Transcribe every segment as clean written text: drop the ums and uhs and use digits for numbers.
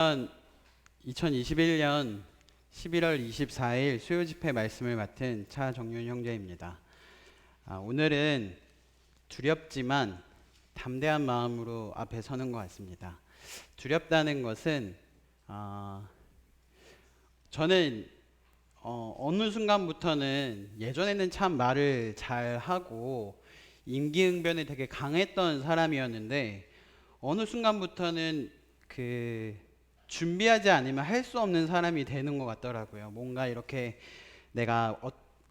2021년 11월 24일 수요 집회 말씀을 맡은 차정윤 형제입니다. 오늘은 두렵지만 담대한 마음으로 앞에 서는 것 같습니다. 두렵다는 것은 저는 어느 순간부터는 예전에는 참 말을 잘 하고 임기응변이 되게 강했던 사람이었는데 어느 순간부터는 준비하지 않으면 할 수 없는 사람이 되는 것 같더라고요. 뭔가 이렇게 내가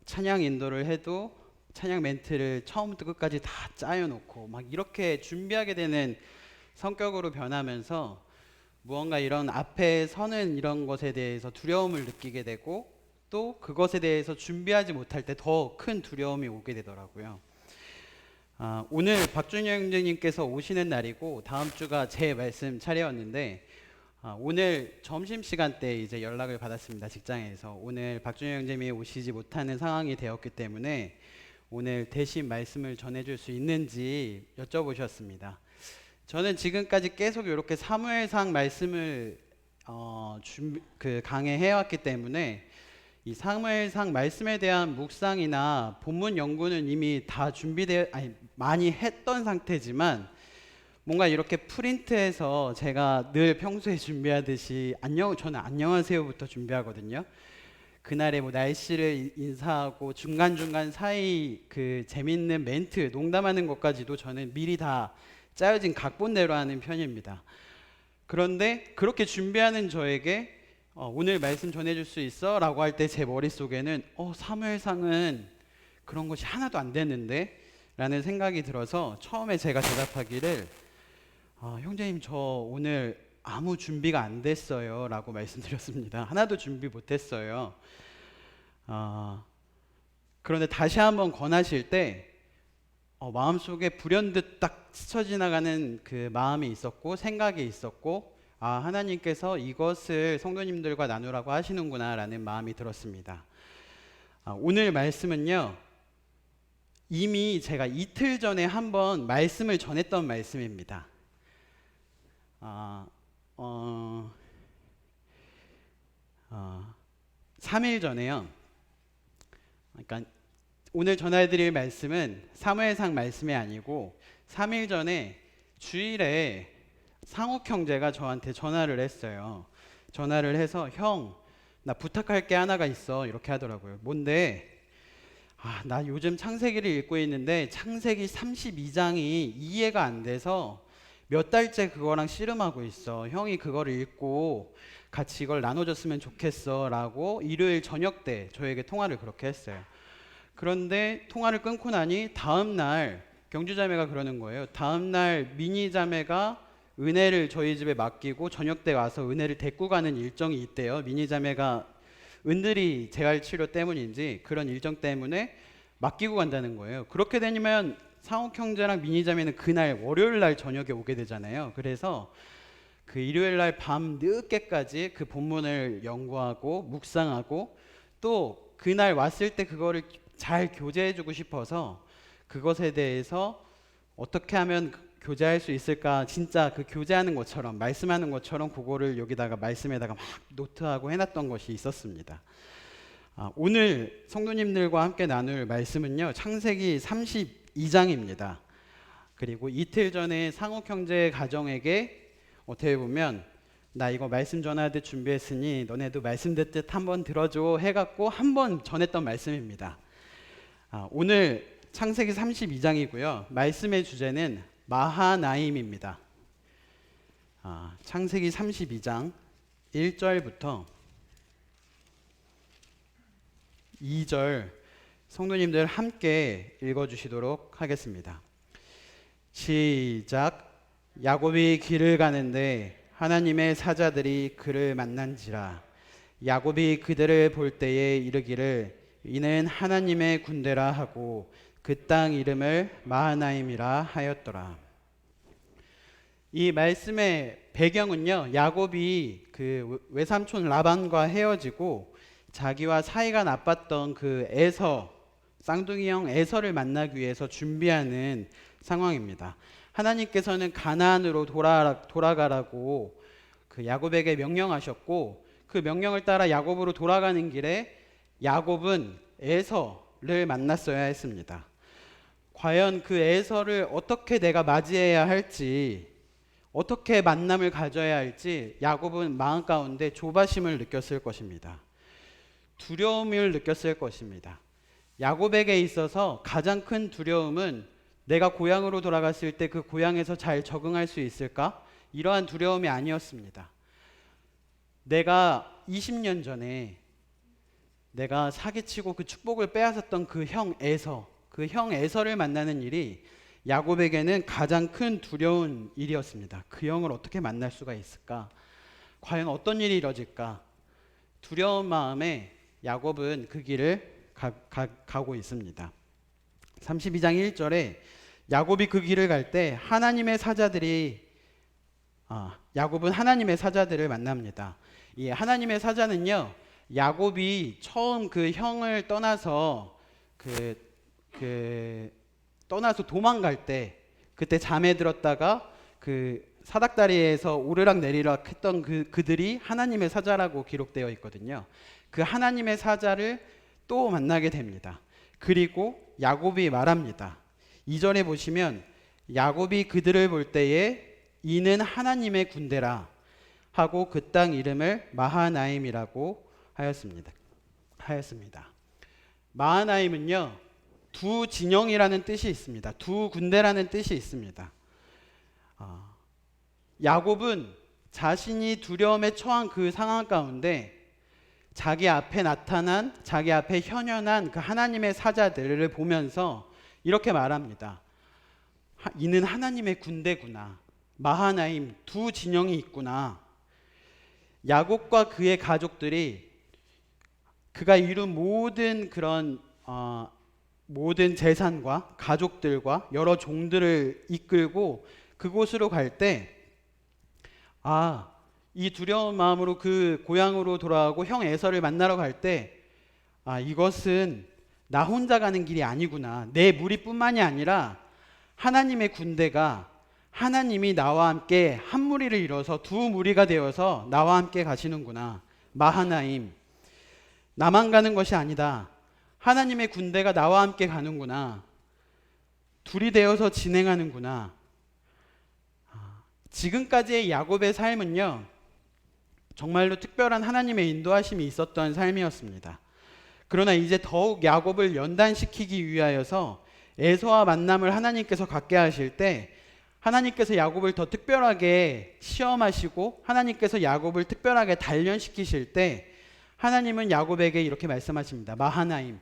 찬양 인도를 해도 찬양 멘트를 처음부터 끝까지 다 짜여놓고 막 이렇게 준비하게 되는 성격으로 변하면서 무언가 이런 앞에 서는 이런 것에 대해서 두려움을 느끼게 되고 또 그것에 대해서 준비하지 못할 때 더 큰 두려움이 오게 되더라고요. 오늘 박준영 형제님께서 오시는 날이고 다음 주가 제 말씀 차례였는데 오늘 점심시간 때 이제 연락을 받았습니다. 직장에서 오늘 박준영 형제님이 오시지 못하는 상황이 되었기 때문에 오늘 대신 말씀을 전해줄 수 있는지 여쭤보셨습니다. 저는 지금까지 계속 이렇게 사무엘상 말씀을 강해해왔기 때문에 이 사무엘상 말씀에 대한 묵상이나 본문 연구는 이미 다 많이 했던 상태지만 뭔가 이렇게 프린트해서 제가 늘 평소에 준비하듯이 저는 안녕하세요부터 준비하거든요. 그날의 뭐 날씨를 인사하고 중간중간 사이 재밌는 멘트, 농담하는 것까지도 저는 미리 다 짜여진 각본대로 하는 편입니다. 그런데 그렇게 준비하는 저에게 오늘 말씀 전해줄 수 있어? 라고 할 때 제 머릿속에는 사무엘상은 그런 것이 하나도 안 됐는데? 라는 생각이 들어서 처음에 제가 대답하기를 형제님 저 오늘 아무 준비가 안 됐어요 라고 말씀드렸습니다. 하나도 준비 못했어요. 그런데 다시 한번 권하실 때 마음속에 불현듯 딱 스쳐 지나가는 그 마음이 있었고 생각이 있었고 하나님께서 이것을 성도님들과 나누라고 하시는구나 라는 마음이 들었습니다. 오늘 말씀은요 이미 제가 이틀 전에 한번 말씀을 전했던 말씀입니다. 3일 전에요. 그러니까 오늘 전해드릴 말씀은 사무엘상 말씀이 아니고 3일 전에 주일에 상욱 형제가 저한테 전화를 했어요. 전화를 해서 형, 나 부탁할 게 하나가 있어 이렇게 하더라고요. 뭔데? 나 요즘 창세기를 읽고 있는데 창세기 32장이 이해가 안 돼서 몇 달째 그거랑 씨름하고 있어. 형이 그거를 읽고 같이 이걸 나눠줬으면 좋겠어 라고 일요일 저녁 때 저에게 통화를 그렇게 했어요. 그런데 통화를 끊고 나니 다음날 경주자매가 그러는 거예요. 다음날 미니자매가 은혜를 저희 집에 맡기고 저녁 때 와서 은혜를 데리고 가는 일정이 있대요. 미니자매가 은들이 재활치료 때문인지 그런 일정 때문에 맡기고 간다는 거예요. 그렇게 되면 상욱 형제랑 미니자매는 그날 월요일 날 저녁에 오게 되잖아요. 그래서 그 일요일 날 밤 늦게까지 그 본문을 연구하고 묵상하고 또 그날 왔을 때 그거를 잘 교제해 주고 싶어서 그것에 대해서 어떻게 하면 교제할 수 있을까 진짜 그 교제하는 것처럼 말씀하는 것처럼 그거를 여기다가 말씀에다가 막 노트하고 해놨던 것이 있었습니다. 오늘 성도님들과 함께 나눌 말씀은요 창세기 32장입니다. 그리고 이틀 전에 상욱 형제 가정에게 어떻게 보면 나 이거 말씀 전하듯 준비했으니 너네도 말씀 듣듯 한번 들어줘 해갖고 한번 전했던 말씀입니다. 오늘 창세기 32장이고요 말씀의 주제는 마하나임입니다. 창세기 32장 1절부터 2절 성도님들 함께 읽어주시도록 하겠습니다. 시작. 야곱이 길을 가는데 하나님의 사자들이 그를 만난지라. 야곱이 그들을 볼 때에 이르기를 이는 하나님의 군대라 하고 그 땅 이름을 마하나임이라 하였더라. 이 말씀의 배경은요 야곱이 그 외삼촌 라반과 헤어지고 자기와 사이가 나빴던 그 에서 쌍둥이 형 에서를 만나기 위해서 준비하는 상황입니다. 하나님께서는 가나안으로 돌아가라고 그 야곱에게 명령하셨고 그 명령을 따라 야곱으로 돌아가는 길에 야곱은 에서를 만났어야 했습니다. 과연 그 에서를 어떻게 내가 맞이해야 할지, 어떻게 만남을 가져야 할지 야곱은 마음 가운데 조바심을 느꼈을 것입니다. 두려움을 느꼈을 것입니다. 야곱에게 있어서 가장 큰 두려움은 내가 고향으로 돌아갔을 때 그 고향에서 잘 적응할 수 있을까? 이러한 두려움이 아니었습니다. 내가 20년 전에 내가 사기치고 그 축복을 빼앗았던 그 형 에서를 만나는 일이 야곱에게는 가장 큰 두려운 일이었습니다. 그 형을 어떻게 만날 수가 있을까? 과연 어떤 일이 이뤄질까? 두려운 마음에 야곱은 그 길을 가고 있습니다. 32장 1절에 야곱이 그 길을 갈 때 야곱은 하나님의 사자들을 만납니다. 이 하나님의 사자는요, 야곱이 처음 그 형을 떠나서 떠나서 도망갈 때 그때 잠에 들었다가 그 사닥다리에서 오르락 내리락 했던 그들이 하나님의 사자라고 기록되어 있거든요. 그 하나님의 사자를 또 만나게 됩니다. 그리고 야곱이 말합니다. 2절에 보시면 야곱이 그들을 볼 때에 이는 하나님의 군대라 하고 그 땅 이름을 마하나임이라고 하였습니다. 마하나임은요, 두 진영이라는 뜻이 있습니다. 두 군대라는 뜻이 있습니다. 야곱은 자신이 두려움에 처한 그 상황 가운데 자기 앞에 현현한 그 하나님의 사자들을 보면서 이렇게 말합니다. 이는 하나님의 군대구나. 마하나임, 두 진영이 있구나. 야곱과 그의 가족들이 그가 이룬 모든 그런 모든 재산과 가족들과 여러 종들을 이끌고 그곳으로 갈 때 이 두려운 마음으로 그 고향으로 돌아가고 형 에서를 만나러 갈 때 이것은 나 혼자 가는 길이 아니구나. 내 무리뿐만이 아니라 하나님의 군대가 하나님이 나와 함께 한 무리를 이뤄서 두 무리가 되어서 나와 함께 가시는구나. 마하나임. 나만 가는 것이 아니다. 하나님의 군대가 나와 함께 가는구나. 둘이 되어서 진행하는구나. 지금까지의 야곱의 삶은요, 정말로 특별한 하나님의 인도하심이 있었던 삶이었습니다. 그러나 이제 더욱 야곱을 연단시키기 위하여서 에서와 만남을 하나님께서 갖게 하실 때 하나님께서 야곱을 더 특별하게 시험하시고 하나님께서 야곱을 특별하게 단련시키실 때 하나님은 야곱에게 이렇게 말씀하십니다. 마하나임,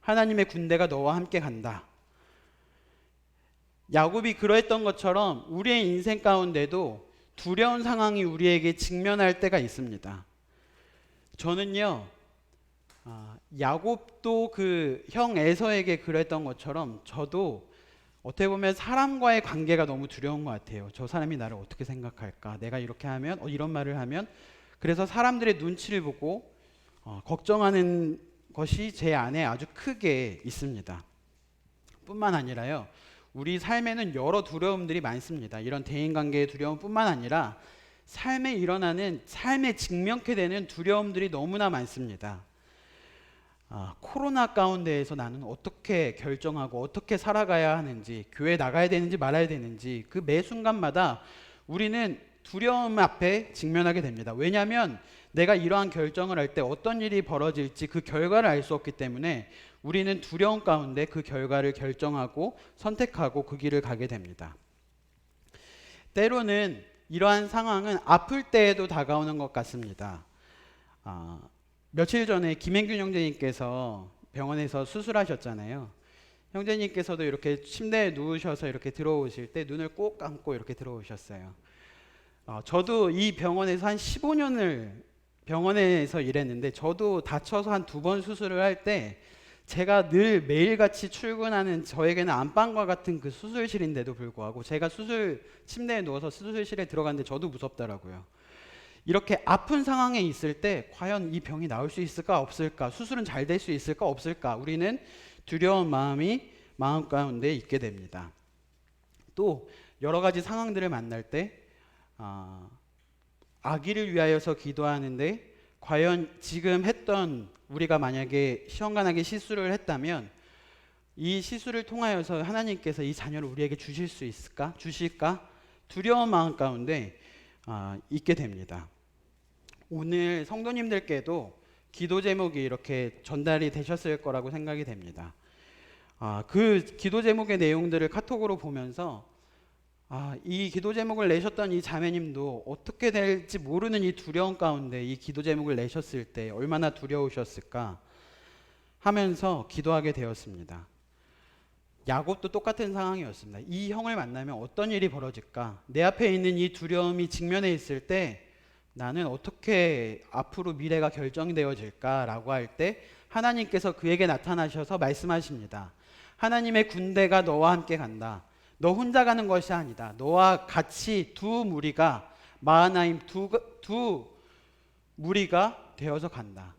하나님의 군대가 너와 함께 간다. 야곱이 그러했던 것처럼 우리의 인생 가운데도 두려운 상황이 우리에게 직면할 때가 있습니다. 저는요, 야곱도 그 형 에서에게 그랬던 것처럼 저도 어떻게 보면 사람과의 관계가 너무 두려운 것 같아요. 저 사람이 나를 어떻게 생각할까? 내가 이렇게 하면, 이런 말을 하면, 그래서 사람들의 눈치를 보고 걱정하는 것이 제 안에 아주 크게 있습니다. 뿐만 아니라요, 우리 삶에는 여러 두려움들이 많습니다. 이런 대인관계의 두려움뿐만 아니라 삶에 직면케 되는 두려움들이 너무나 많습니다. 코로나 가운데에서 나는 어떻게 결정하고 어떻게 살아가야 하는지, 교회 나가야 되는지 말아야 되는지 그 매 순간마다 우리는 두려움 앞에 직면하게 됩니다. 왜냐하면 내가 이러한 결정을 할 때 어떤 일이 벌어질지 그 결과를 알 수 없기 때문에 우리는 두려움 가운데 그 결과를 결정하고 선택하고 그 길을 가게 됩니다. 때로는 이러한 상황은 아플 때에도 다가오는 것 같습니다. 며칠 전에 김행균 형제님께서 병원에서 수술하셨잖아요. 형제님께서도 이렇게 침대에 누우셔서 이렇게 들어오실 때 눈을 꼭 감고 이렇게 들어오셨어요. 저도 이 병원에서 한 15년을 병원에서 일했는데 저도 다쳐서 한 2번 수술을 할 때 제가 늘 매일같이 출근하는 저에게는 안방과 같은 그 수술실인데도 불구하고 제가 침대에 누워서 수술실에 들어갔는데 저도 무섭더라고요. 이렇게 아픈 상황에 있을 때 과연 이 병이 나을 수 있을까 없을까, 수술은 잘 될 수 있을까 없을까, 우리는 두려운 마음이 마음 가운데 있게 됩니다. 또 여러 가지 상황들을 만날 때 아기를 위하여서 기도하는데 과연 지금 했던 우리가 만약에 시험관하게 실수를 했다면 이 실수를 통하여서 하나님께서 이 자녀를 우리에게 주실 수 있을까? 주실까? 두려운 마음 가운데 있게 됩니다. 오늘 성도님들께도 기도 제목이 이렇게 전달이 되셨을 거라고 생각이 됩니다. 그 기도 제목의 내용들을 카톡으로 보면서 이 기도 제목을 내셨던 이 자매님도 어떻게 될지 모르는 이 두려움 가운데 이 기도 제목을 내셨을 때 얼마나 두려우셨을까 하면서 기도하게 되었습니다. 야곱도 똑같은 상황이었습니다. 이 형을 만나면 어떤 일이 벌어질까? 내 앞에 있는 이 두려움이 직면해 있을 때 나는 어떻게 앞으로 미래가 결정되어질까라고 할 때 하나님께서 그에게 나타나셔서 말씀하십니다. 하나님의 군대가 너와 함께 간다. 너 혼자 가는 것이 아니다. 너와 같이 두 무리가 마하나임 두 무리가 되어서 간다.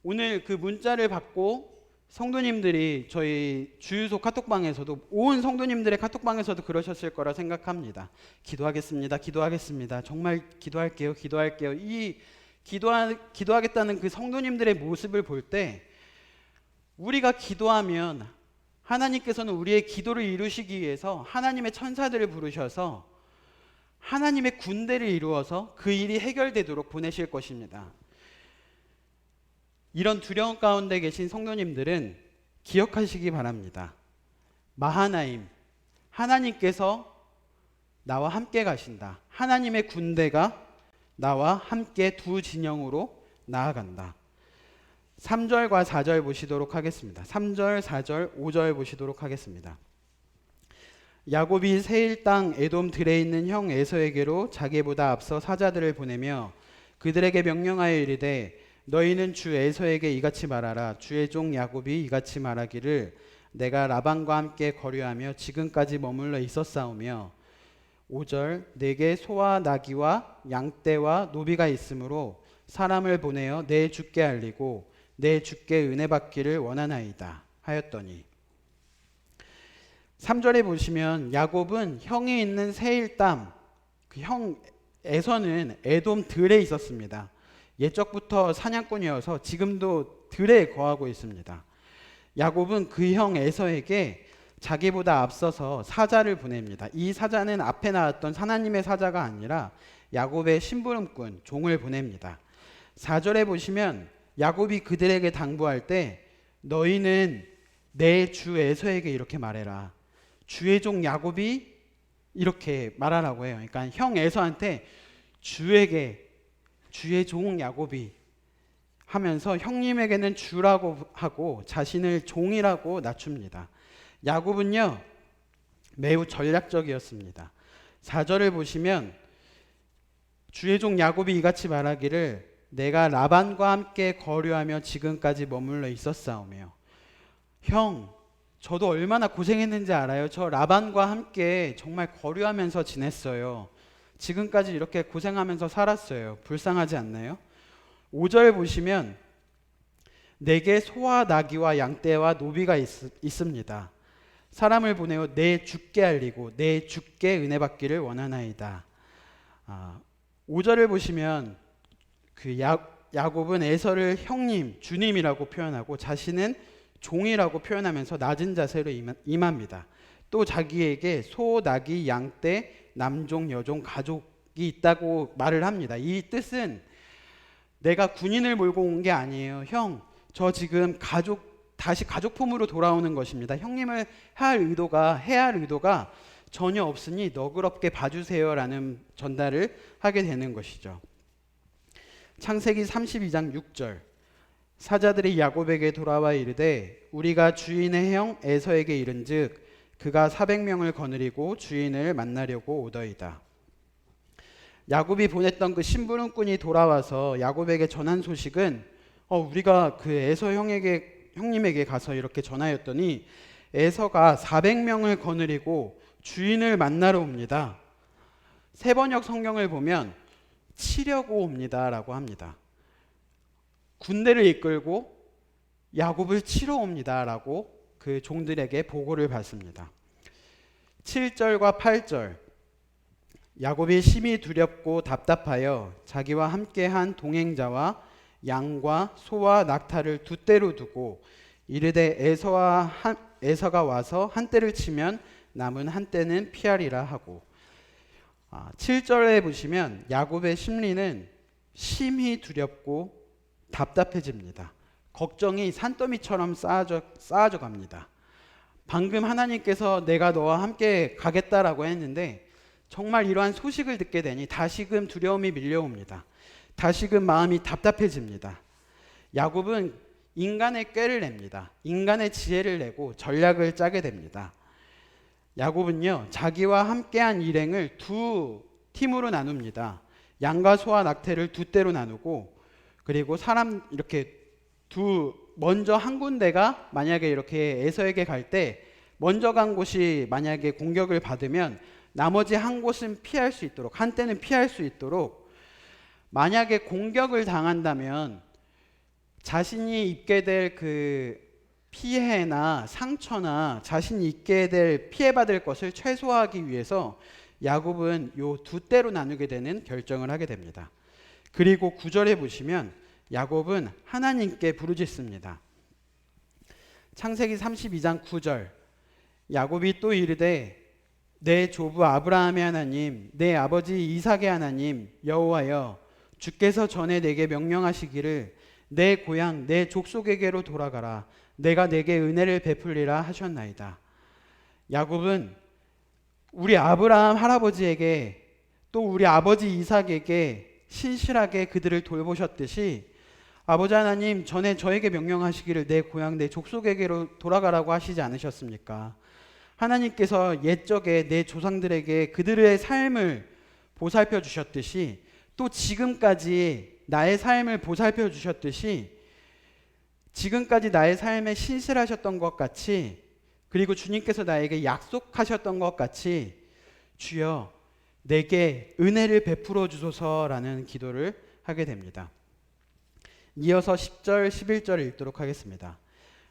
오늘 그 문자를 받고 성도님들이 저희 주유소 카톡방에서도 온 성도님들의 카톡방에서도 그러셨을 거라 생각합니다. 기도하겠습니다. 정말 기도할게요. 이 기도하겠다는 그 성도님들의 모습을 볼 때 우리가 기도하면 하나님께서는 우리의 기도를 이루시기 위해서 하나님의 천사들을 부르셔서 하나님의 군대를 이루어서 그 일이 해결되도록 보내실 것입니다. 이런 두려움 가운데 계신 성도님들은 기억하시기 바랍니다. 마하나임, 하나님께서 나와 함께 가신다. 하나님의 군대가 나와 함께 두 진영으로 나아간다. 3절과 4절 보시도록 하겠습니다. 3절, 4절, 5절 보시도록 하겠습니다. 야곱이 세일 땅 에돔 들에 있는 형 에서에게로 자기보다 앞서 사자들을 보내며 그들에게 명령하여 이르되 너희는 주 에서에게 이같이 말하라. 주의 종 야곱이 이같이 말하기를 내가 라반과 함께 거류하며 지금까지 머물러 있었사오며 5절 내게 소와 나귀와 양떼와 노비가 있으므로 사람을 보내어 내 주께 알리고 내 주께 은혜 받기를 원하나이다 하였더니 3절에 보시면 야곱은 형이 있는 세일 땅 그 형 에서는 에돔 들에 있었습니다. 옛적부터 사냥꾼이어서 지금도 들에 거하고 있습니다. 야곱은 그 형 에서에게 자기보다 앞서서 사자를 보냅니다. 이 사자는 앞에 나왔던 하나님의 사자가 아니라 야곱의 심부름꾼 종을 보냅니다. 4절에 보시면 야곱이 그들에게 당부할 때 너희는 내 주 에서에게 이렇게 말해라. 주의 종 야곱이 이렇게 말하라고 해요. 그러니까 형 에서한테 주에게 주의 종 야곱이 하면서 형님에게는 주라고 하고 자신을 종이라고 낮춥니다. 야곱은요 매우 전략적이었습니다. 4절을 보시면 주의 종 야곱이 이같이 말하기를 내가 라반과 함께 거류하며 지금까지 머물러 있었사오며 형 저도 얼마나 고생했는지 알아요. 저 라반과 함께 정말 거류하면서 지냈어요. 지금까지 이렇게 고생하면서 살았어요. 불쌍하지 않나요? 5절 보시면 내게 소와 나귀와 양떼와 노비가 있습니다. 사람을 보내어 내 주께 알리고 내 주께 은혜 받기를 원하나이다. 5절을 보시면 그 야곱은 에서를 형님, 주님이라고 표현하고 자신은 종이라고 표현하면서 낮은 자세로 임합니다. 또 자기에게 소, 나귀, 양떼, 남종, 여종, 가족이 있다고 말을 합니다. 이 뜻은 내가 군인을 몰고 온 게 아니에요. 형, 저 지금 다시 가족품으로 돌아오는 것입니다. 형님을 해야 할 의도가 전혀 없으니 너그럽게 봐주세요라는 전달을 하게 되는 것이죠. 창세기 32장 6절 사자들이 야곱에게 돌아와 이르되 우리가 주인의 형 에서에게 이른즉 그가 400명을 거느리고 주인을 만나려고 오더이다. 야곱이 보냈던 그 심부름꾼이 돌아와서 야곱에게 전한 소식은 우리가 그 에서 형님에게 가서 이렇게 전하였더니 에서가 400명을 거느리고 주인을 만나러 옵니다. 세번역 성경을 보면 치려고 옵니다라고 합니다. 군대를 이끌고 야곱을 치러 옵니다라고 그 종들에게 보고를 받습니다. 7절과 8절 야곱이 심히 두렵고 답답하여 자기와 함께한 동행자와 양과 소와 낙타를 두 떼로 두고 이르되 에서가 와서 한 떼를 치면 남은 한 떼는 피하리라 하고. 7절에 보시면 야곱의 심리는 심히 두렵고 답답해집니다. 걱정이 산더미처럼 쌓아져 갑니다. 방금 하나님께서 내가 너와 함께 가겠다라고 했는데 정말 이러한 소식을 듣게 되니 다시금 두려움이 밀려옵니다. 다시금 마음이 답답해집니다. 야곱은 인간의 꾀를 냅니다. 인간의 지혜를 내고 전략을 짜게 됩니다. 야곱은요, 자기와 함께한 일행을 두 팀으로 나눕니다. 양과 소와 낙태를 두 떼로 나누고, 그리고 사람 이렇게 먼저 한 군데가 만약에 이렇게 에서에게 갈 때 먼저 간 곳이 만약에 공격을 받으면 나머지 한 곳은 피할 수 있도록, 한 떼는 피할 수 있도록, 만약에 공격을 당한다면 자신이 입게 될 그 피해나 상처나 자신이 입게 될 피해받을 것을 최소화하기 위해서 야곱은 요 두 떼로 나누게 되는 결정을 하게 됩니다. 그리고 9절에 보시면 야곱은 하나님께 부르짖습니다. 창세기 32장 9절, 야곱이 또 이르되 내 조부 아브라함의 하나님, 내 아버지 이삭의 하나님 여호와여, 주께서 전에 내게 명령하시기를 내 고향 내 족속에게로 돌아가라, 내가 내게 은혜를 베풀리라 하셨나이다. 야곱은 우리 아브라함 할아버지에게 또 우리 아버지 이삭에게 신실하게 그들을 돌보셨듯이 아버지 하나님, 전에 저에게 명령하시기를 내 고향 내 족속에게로 돌아가라고 하시지 않으셨습니까? 하나님께서 옛적에 내 조상들에게 그들의 삶을 보살펴 주셨듯이 또 지금까지 나의 삶을 보살펴 주셨듯이 지금까지 나의 삶에 신실하셨던 것 같이, 그리고 주님께서 나에게 약속하셨던 것 같이 주여 내게 은혜를 베풀어 주소서라는 기도를 하게 됩니다. 이어서 10절 11절 읽도록 하겠습니다.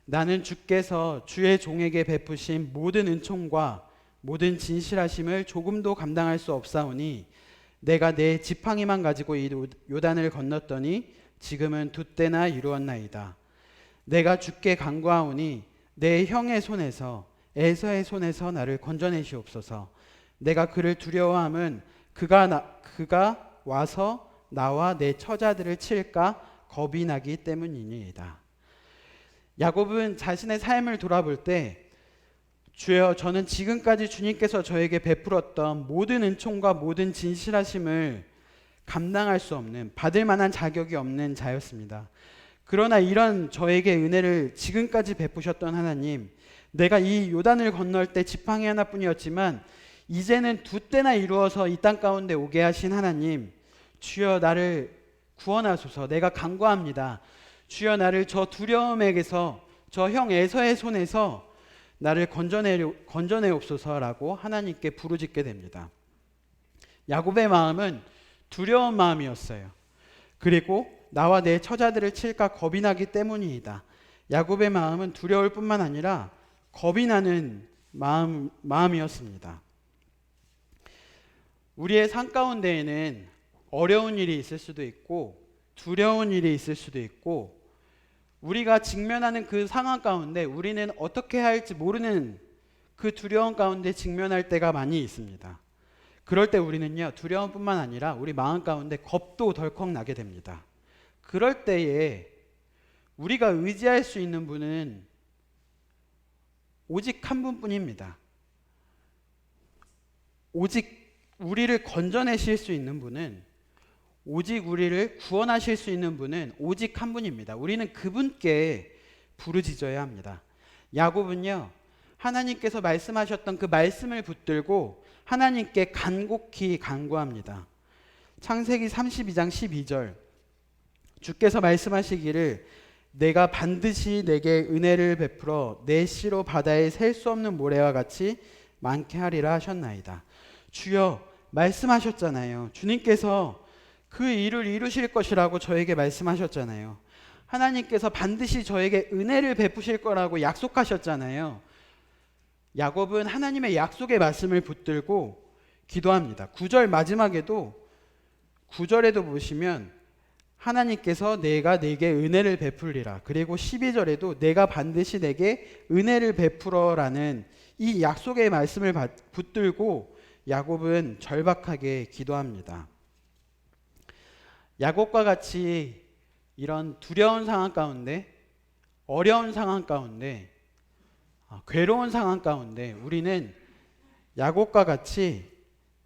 나는 주께서 주의 종에게 베푸신 모든 은총과 모든 진실하심을 조금도 감당할 수 없사오니 내가 내 지팡이만 가지고 이 요단을 건넜더니 지금은 두 때나 이루었나이다. 내가 주께 간구하오니 내 형의 손에서 에서의 손에서 나를 건져내시옵소서. 내가 그를 두려워함은 그가 와서 나와 내 처자들을 칠까 겁이 나기 때문이니이다. 야곱은 자신의 삶을 돌아볼 때 주여, 저는 지금까지 주님께서 저에게 베풀었던 모든 은총과 모든 진실하심을 감당할 수 없는, 받을 만한 자격이 없는 자였습니다. 그러나 이런 저에게 은혜를 지금까지 베푸셨던 하나님, 내가 이 요단을 건널 때 지팡이 하나뿐이었지만 이제는 두 때나 이루어서 이 땅 가운데 오게 하신 하나님, 주여 나를 구원하소서. 내가 간구합니다. 주여 나를 저 두려움에게서, 저 형 에서의 손에서 나를 건져내옵소서라고 하나님께 부르짖게 됩니다. 야곱의 마음은 두려운 마음이었어요. 그리고 나와 내 처자들을 칠까 겁이 나기 때문이다. 야곱의 마음은 두려울 뿐만 아니라 겁이 나는 마음이었습니다. 우리의 삶 가운데에는 어려운 일이 있을 수도 있고 두려운 일이 있을 수도 있고 우리가 직면하는 그 상황 가운데 우리는 어떻게 할지 모르는 그 두려움 가운데 직면할 때가 많이 있습니다. 그럴 때 우리는요, 두려움뿐만 아니라 우리 마음 가운데 겁도 덜컥 나게 됩니다. 그럴 때에 우리가 의지할 수 있는 분은 오직 한 분뿐입니다. 오직 우리를 건져내실 수 있는 분은, 오직 우리를 구원하실 수 있는 분은 오직 한 분입니다. 우리는 그분께 부르짖어야 합니다. 야곱은요, 하나님께서 말씀하셨던 그 말씀을 붙들고 하나님께 간곡히 간구합니다. 창세기 32장 12절, 주께서 말씀하시기를 내가 반드시 내게 은혜를 베풀어 내 씨로 바다에 셀 수 없는 모래와 같이 많게 하리라 하셨나이다. 주여, 말씀하셨잖아요. 주님께서 그 일을 이루실 것이라고 저에게 말씀하셨잖아요. 하나님께서 반드시 저에게 은혜를 베푸실 거라고 약속하셨잖아요. 야곱은 하나님의 약속의 말씀을 붙들고 기도합니다. 9절 마지막에도 9절에도 보시면 하나님께서 내가 네게 은혜를 베풀리라. 그리고 12절에도 내가 반드시 내게 은혜를 베풀어라는 이 약속의 말씀을 붙들고 야곱은 절박하게 기도합니다. 야곱과 같이 이런 두려운 상황 가운데, 어려운 상황 가운데, 괴로운 상황 가운데 우리는 야곱과 같이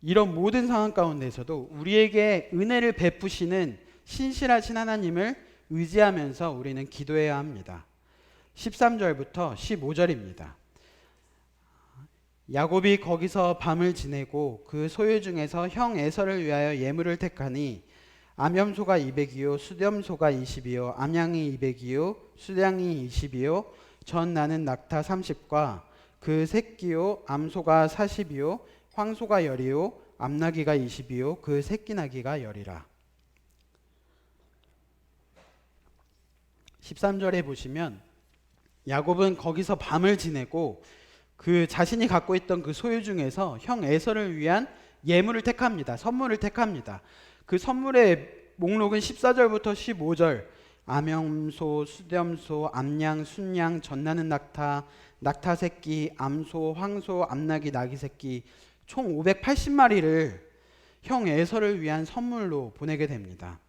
이런 모든 상황 가운데서도 우리에게 은혜를 베푸시는 신실하신 하나님을 의지하면서 우리는 기도해야 합니다. 13절부터 15절입니다. 야곱이 거기서 밤을 지내고 그 소유 중에서 형 에서를 위하여 예물을 택하니 암염소가 200이요 수렴소가 20이요 암양이 200이요 수량이 20이요 전 나는 낙타 30과 그 새끼요 암소가 40이요 황소가 10이요 암나귀가 20이요 그 새끼 나귀가 10이라. 13절에 보시면 야곱은 거기서 밤을 지내고 그 자신이 갖고 있던 그 소유 중에서 형 에서를 위한 예물을 택합니다. 선물을 택합니다. 그 선물의 목록은 14절부터 15절 암염소, 수렴소, 암양, 순양, 전나는 낙타, 낙타 새끼, 암소, 황소, 암나귀, 나귀 새끼 총 580마리를 형 에서를 위한 선물로 보내게 됩니다.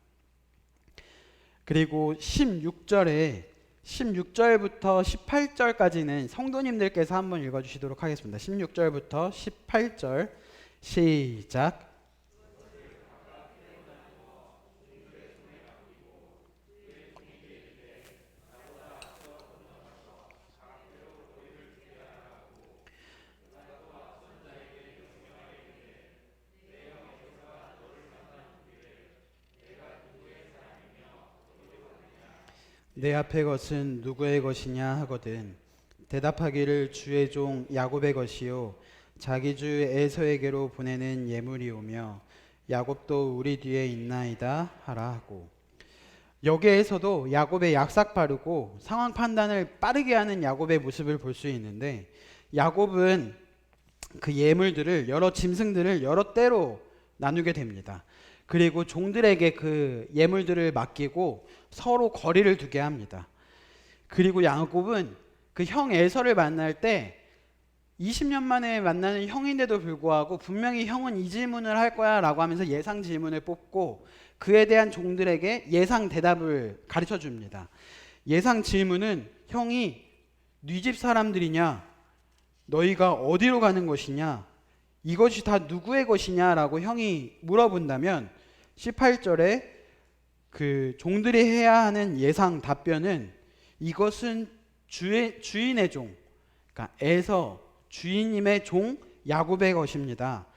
그리고 16절부터 18절까지는 성도님들께서 한번 읽어주시도록 하겠습니다. 16절부터 18절 시작. 내 앞의 것은 누구의 것이냐 하거든 대답하기를 주의 종 야곱의 것이요 자기 주 에서에게로 보내는 예물이오며 야곱도 우리 뒤에 있나이다 하라 하고, 여기에서도 야곱의 약삭 빠르고 상황 판단을 빠르게 하는 야곱의 모습을 볼 수 있는데, 야곱은 그 예물들을 여러 짐승들을 여러 때로 나누게 됩니다. 그리고 종들에게 그 예물들을 맡기고 서로 거리를 두게 합니다. 그리고 야곱은 그 형 에서를 만날 때 20년 만에 만나는 형인데도 불구하고 분명히 형은 이 질문을 할 거야 라고 하면서 예상 질문을 뽑고 그에 대한 종들에게 예상 대답을 가르쳐 줍니다. 예상 질문은 형이 네 집 사람들이냐, 너희가 어디로 가는 것이냐, 이것이 다 누구의 것이냐 라고 형이 물어본다면 18절에 그 종들이 해야 하는 예상 답변은 이것은 주인의 종, 그러니까 에서 주인님의 종 야곱의 것입니다.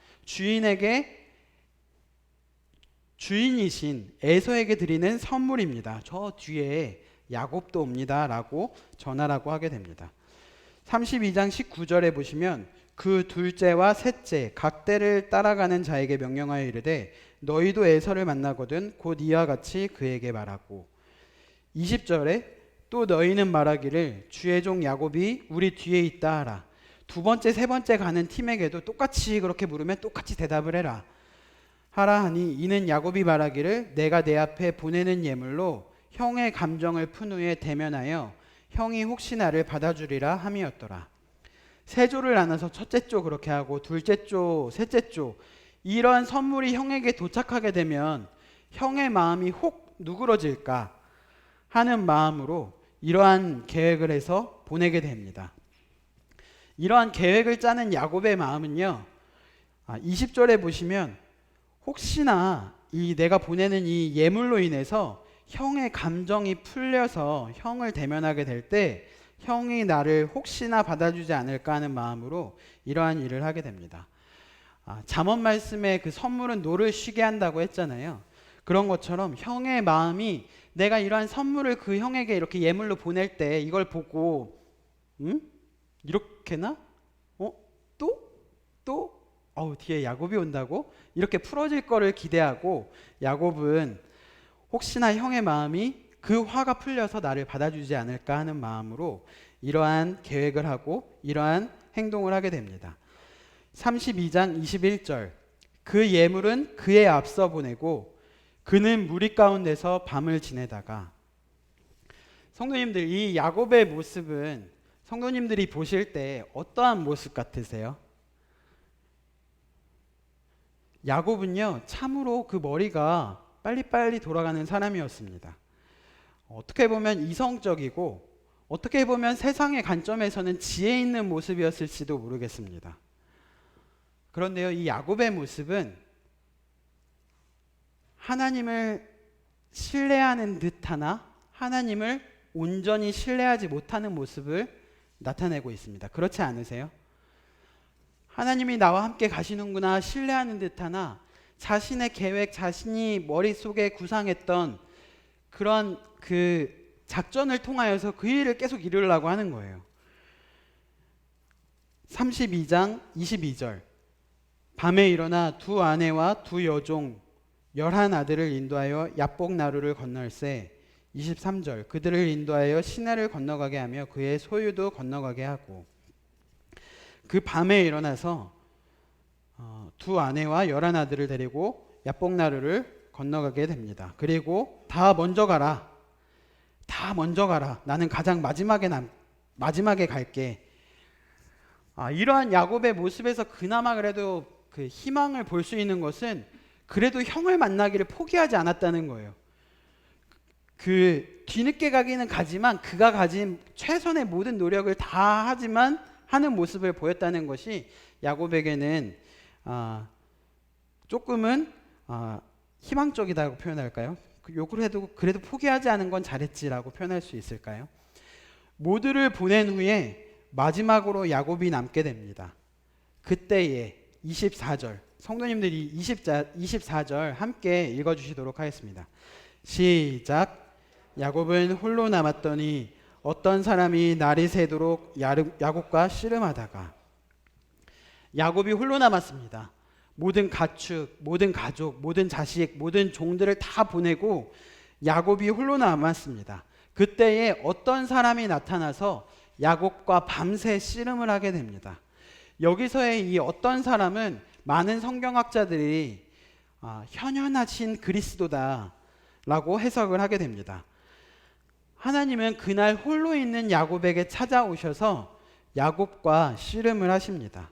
주인이신 에서에게 드리는 선물입니다. 저 뒤에 야곱도 옵니다 라고 전하라고 하게 됩니다. 32장 19절에 보시면 그 둘째와 셋째 각 때를 따라가는 자에게 명령하여 이르되 너희도 에서를 만나거든 곧 이와 같이 그에게 말하고, 20절에 또 너희는 말하기를 주의 종 야곱이 우리 뒤에 있다 하라. 두 번째 세 번째 가는 팀에게도 똑같이 그렇게 물으면 똑같이 대답을 해라 하라 하니, 이는 야곱이 말하기를 내가 내 앞에 보내는 예물로 형의 감정을 푼 후에 대면하여 형이 혹시 나를 받아주리라 함이었더라. 세 조를 나눠서 첫째 조 그렇게 하고 둘째 조, 셋째 조, 이러한 선물이 형에게 도착하게 되면 형의 마음이 혹 누그러질까 하는 마음으로 이러한 계획을 해서 보내게 됩니다. 이러한 계획을 짜는 야곱의 마음은요, 20절에 보시면 혹시나 내가 보내는 이 예물로 인해서 형의 감정이 풀려서 형을 대면하게 될 때 형이 나를 혹시나 받아주지 않을까 하는 마음으로 이러한 일을 하게 됩니다. 잠언 말씀에 그 선물은 노를 쉬게 한다고 했잖아요. 그런 것처럼 형의 마음이 내가 이러한 선물을 그 형에게 이렇게 예물로 보낼 때 이걸 보고 이렇게나? 또? 뒤에 야곱이 온다고? 이렇게 풀어질 거를 기대하고, 야곱은 혹시나 형의 마음이 그 화가 풀려서 나를 받아주지 않을까 하는 마음으로 이러한 계획을 하고 이러한 행동을 하게 됩니다. 32장 21절 그 예물은 그에 앞서 보내고 그는 무리 가운데서 밤을 지내다가. 성도님들, 이 야곱의 모습은 성도님들이 보실 때 어떠한 모습 같으세요? 야곱은요, 참으로 그 머리가 빨리빨리 돌아가는 사람이었습니다. 어떻게 보면 이성적이고 어떻게 보면 세상의 관점에서는 지혜 있는 모습이었을지도 모르겠습니다. 그런데요, 이 야곱의 모습은 하나님을 신뢰하는 듯하나 하나님을 온전히 신뢰하지 못하는 모습을 나타내고 있습니다. 그렇지 않으세요? 하나님이 나와 함께 가시는구나 신뢰하는 듯하나 자신의 계획, 자신이 머릿속에 구상했던 그런 그 작전을 통하여서 그 일을 계속 이루려고 하는 거예요. 32장 22절. 밤에 일어나 두 아내와 두 여종 11아들을 인도하여 야복 나루를 건널세. 23절. 그들을 인도하여 시내를 건너가게 하며 그의 소유도 건너가게 하고. 그 밤에 일어나서 두 아내와 11아들을 데리고 야복 나루를 건너가게 됩니다. 그리고 다 먼저 가라. 다 먼저 가라. 나는 가장 마지막에 갈게. 이러한 야곱의 모습에서 그나마 그래도 그 희망을 볼 수 있는 것은 그래도 형을 만나기를 포기하지 않았다는 거예요. 그 뒤늦게 가기는 가지만 그가 가진 최선의 모든 노력을 다 하지만 하는 모습을 보였다는 것이 야곱에게는 조금은 희망적이다고 표현할까요? 그래도 포기하지 않은 건 잘했지라고 표현할 수 있을까요? 모두를 보낸 후에 마지막으로 야곱이 남게 됩니다. 그때에 24절 성도님들이 24절 함께 읽어주시도록 하겠습니다. 시작. 야곱은 홀로 남았더니 어떤 사람이 날이 새도록 야곱과 씨름하다가. 야곱이 홀로 남았습니다. 모든 가축, 모든 가족, 모든 자식, 모든 종들을 다 보내고 야곱이 홀로 남았습니다. 그때에 어떤 사람이 나타나서 야곱과 밤새 씨름을 하게 됩니다. 여기서의 이 어떤 사람은 많은 성경학자들이 현현하신 그리스도다라고 해석을 하게 됩니다. 하나님은 그날 홀로 있는 야곱에게 찾아오셔서 야곱과 씨름을 하십니다.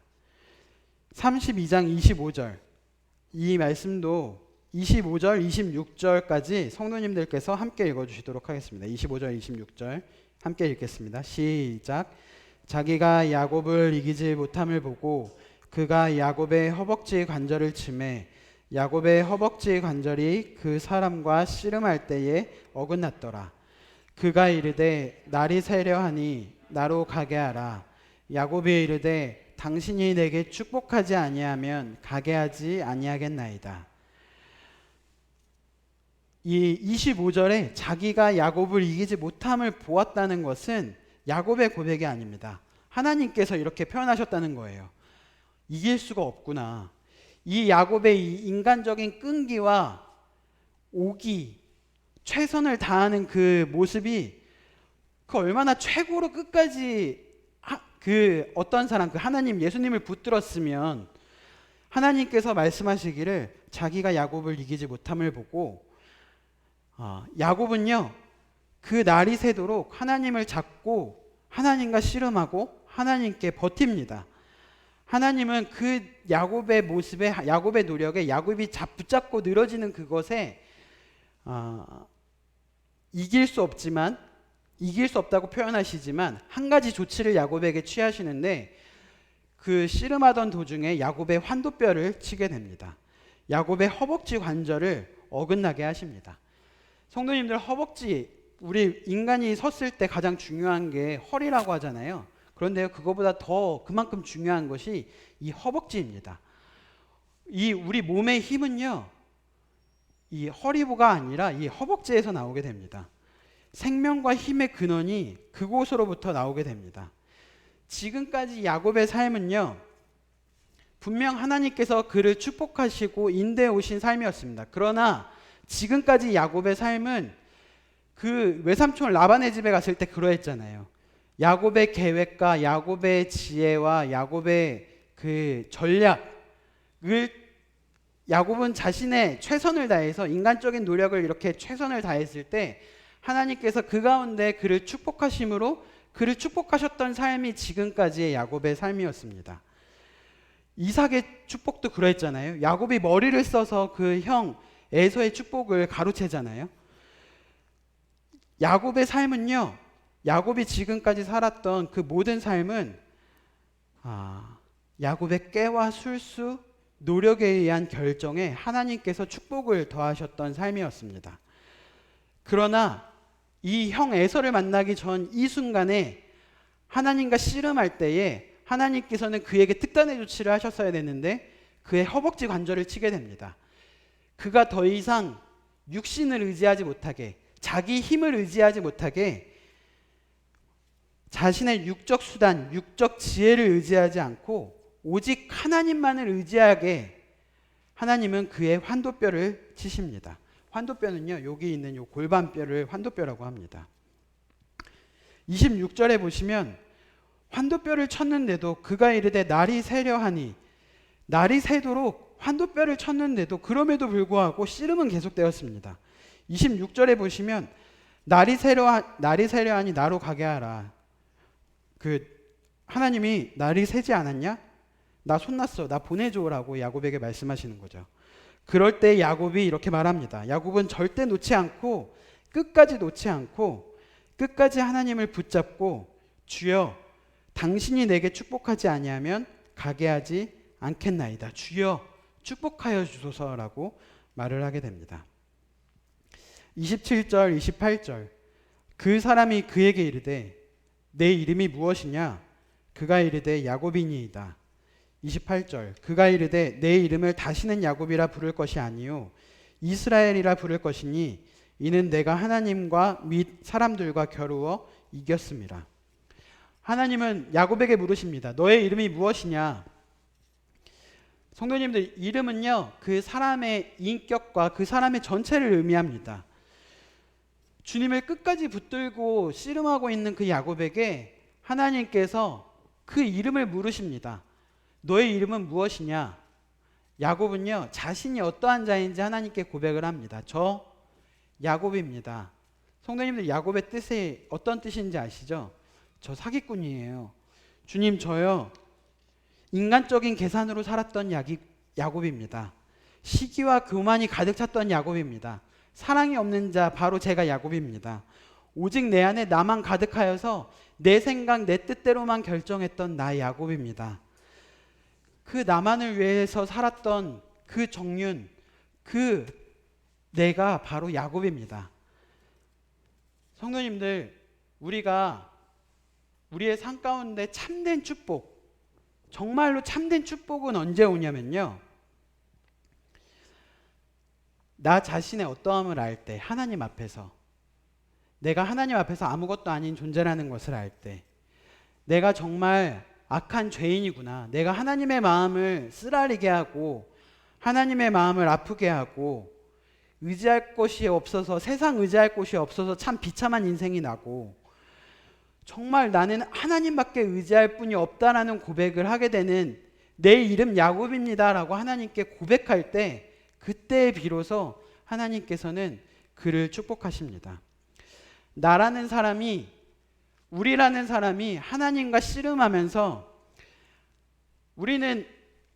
32장 25절 이 말씀도 25절 26절까지 성도님들께서 함께 읽어주시도록 하겠습니다. 25절 26절 함께 읽겠습니다. 시작. 자기가 야곱을 이기지 못함을 보고 그가 야곱의 허벅지 관절을 치매 야곱의 허벅지 관절이 그 사람과 씨름할 때에 어긋났더라. 그가 이르되 날이 새려 하니 나로 가게 하라. 야곱이 이르되 당신이 내게 축복하지 아니하면 가게 하지 아니하겠나이다. 이 25절에 자기가 야곱을 이기지 못함을 보았다는 것은 야곱의 고백이 아닙니다. 하나님께서 이렇게 표현하셨다는 거예요. 이길 수가 없구나. 이 야곱의 이 인간적인 끈기와 오기, 최선을 다하는 그 모습이 그 얼마나 최고로 끝까지 그 어떤 사람, 그 하나님 예수님을 붙들었으면 하나님께서 말씀하시기를 자기가 야곱을 이기지 못함을 보고 야곱은요 그 날이 새도록 하나님을 잡고 하나님과 씨름하고 하나님께 버팁니다. 하나님은 그 야곱의 모습에 야곱의 노력에 야곱이 붙잡고 늘어지는 그것에 이길 수 없다고 표현하시지만 한 가지 조치를 야곱에게 취하시는데 그 씨름하던 도중에 야곱의 환도뼈를 치게 됩니다. 야곱의 허벅지 관절을 어긋나게 하십니다. 성도님들, 허벅지, 우리 인간이 섰을 때 가장 중요한 게 허리라고 하잖아요. 그런데요, 그거보다 더 그만큼 중요한 것이 이 허벅지입니다. 이 우리 몸의 힘은요, 이 허리부가 아니라 이 허벅지에서 나오게 됩니다. 생명과 힘의 근원이 그곳으로부터 나오게 됩니다. 지금까지 야곱의 삶은요, 분명 하나님께서 그를 축복하시고 인도해 오신 삶이었습니다. 그러나 지금까지 야곱의 삶은 그 외삼촌 라반의 집에 갔을 때 그러했잖아요. 야곱의 계획과 야곱의 지혜와 야곱의 그 전략을 야곱은 자신의 최선을 다해서 인간적인 노력을 이렇게 최선을 다했을 때 하나님께서 그 가운데 그를 축복하심으로 그를 축복하셨던 삶이 지금까지의 야곱의 삶이었습니다. 이삭의 축복도 그랬잖아요. 야곱이 머리를 써서 그 형 에서의 축복을 가로채잖아요. 야곱의 삶은요, 야곱이 지금까지 살았던 그 모든 삶은 야곱의 깨와 술수, 노력에 의한 결정에 하나님께서 축복을 더하셨던 삶이었습니다. 그러나 이 형 에서를 만나기 전 이 순간에 하나님과 씨름할 때에 하나님께서는 그에게 특단의 조치를 하셨어야 됐는데 그의 허벅지 관절을 치게 됩니다. 그가 더 이상 육신을 의지하지 못하게, 자기 힘을 의지하지 못하게 자신의 육적 수단, 육적 지혜를 의지하지 않고 오직 하나님만을 의지하게 하나님은 그의 환도뼈를 치십니다. 환도뼈는요, 여기 있는 요 골반뼈를 환도뼈라고 합니다. 26절에 보시면 환도뼈를 쳤는데도 그가 이르되 날이 새려하니, 날이 새도록 환도뼈를 쳤는데도 그럼에도 불구하고 씨름은 계속되었습니다. 26절에 보시면 날이 새려하니 나로 가게 하라. 하나님이 날이 새지 않았냐? 나 손났어. 나 보내줘라고 야곱에게 말씀하시는 거죠. 그럴 때 야곱이 이렇게 말합니다. 야곱은 절대 놓지 않고 끝까지 놓지 않고 끝까지 하나님을 붙잡고 주여 당신이 내게 축복하지 아니하면 가게 하지 않겠나이다. 주여 축복하여 주소서라고 말을 하게 됩니다. 27절 28절 그 사람이 그에게 이르되 내 이름이 무엇이냐? 그가 이르되 야곱이니이다. 28절 그가 이르되 내 이름을 다시는 야곱이라 부를 것이 아니요 이스라엘이라 부를 것이니 이는 내가 하나님과 및 사람들과 겨루어 이겼음이라. 하나님은 야곱에게 물으십니다. 너의 이름이 무엇이냐? 성도님들, 이름은요 그 사람의 인격과 그 사람의 전체를 의미합니다. 주님을 끝까지 붙들고 씨름하고 있는 그 야곱에게 하나님께서 그 이름을 물으십니다. 너의 이름은 무엇이냐? 야곱은요 자신이 어떠한 자인지 하나님께 고백을 합니다. 저 야곱입니다. 성도님들, 야곱의 뜻이 어떤 뜻인지 아시죠? 저 사기꾼이에요. 주님, 저요 인간적인 계산으로 살았던 야곱입니다. 시기와 교만이 가득 찼던 야곱입니다. 사랑이 없는 자 바로 제가 야곱입니다. 오직 내 안에 나만 가득하여서 내 생각 내 뜻대로만 결정했던 나 야곱입니다. 그 나만을 위해서 살았던 그 정륜, 그 내가 바로 야곱입니다. 성도님들, 우리가 우리의 삶 가운데 참된 축복, 정말로 참된 축복은 언제 오냐면요, 나 자신의 어떠함을 알 때, 하나님 앞에서 내가 하나님 앞에서 아무것도 아닌 존재라는 것을 알 때, 내가 정말 악한 죄인이구나, 내가 하나님의 마음을 쓰라리게 하고 하나님의 마음을 아프게 하고 의지할 곳이 없어서, 세상 의지할 곳이 없어서 참 비참한 인생이 나고 정말 나는 하나님밖에 의지할 분이 없다라는 고백을 하게 되는 내 이름 야곱입니다 라고 하나님께 고백할 때, 그때 비로소 하나님께서는 그를 축복하십니다. 나라는 사람이, 우리라는 사람이 하나님과 씨름하면서 우리는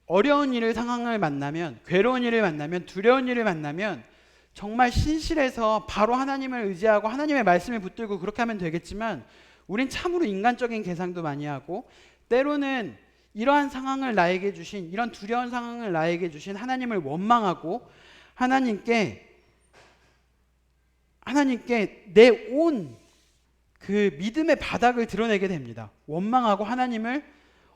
어려운 일을, 상황을 만나면, 괴로운 일을 만나면, 두려운 일을 만나면 정말 신실해서 바로 하나님을 의지하고 하나님의 말씀을 붙들고 그렇게 하면 되겠지만, 우린 참으로 인간적인 계산도 많이 하고 때로는 이러한 상황을 나에게 주신, 이런 두려운 상황을 나에게 주신 하나님을 원망하고 하나님께 내 온 그 믿음의 바닥을 드러내게 됩니다. 원망하고 하나님을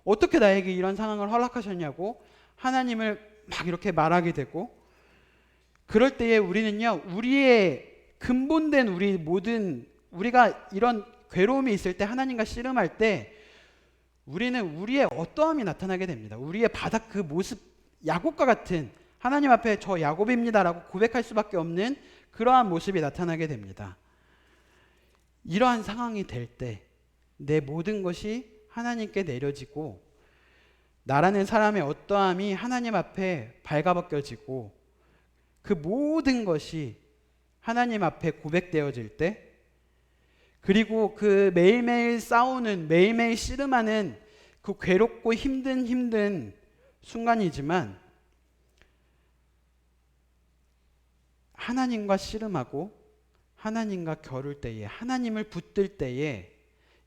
어떻게 나에게 이런 상황을 허락하셨냐고 하나님을 막 이렇게 말하게 되고, 그럴 때에 우리는요 우리의 근본된 우리가 이런 괴로움이 있을 때, 하나님과 씨름할 때 우리는 우리의 어떠함이 나타나게 됩니다. 우리의 바닥 그 모습, 야곱과 같은, 하나님 앞에 저 야곱입니다라고 고백할 수밖에 없는 그러한 모습이 나타나게 됩니다. 이러한 상황이 될 때 내 모든 것이 하나님께 내려지고 나라는 사람의 어떠함이 하나님 앞에 발가벗겨지고 그 모든 것이 하나님 앞에 고백되어질 때, 그리고 그 매일매일 싸우는, 매일매일 씨름하는 그 괴롭고 힘든 순간이지만 하나님과 씨름하고 하나님과 겨룰 때에, 하나님을 붙들 때에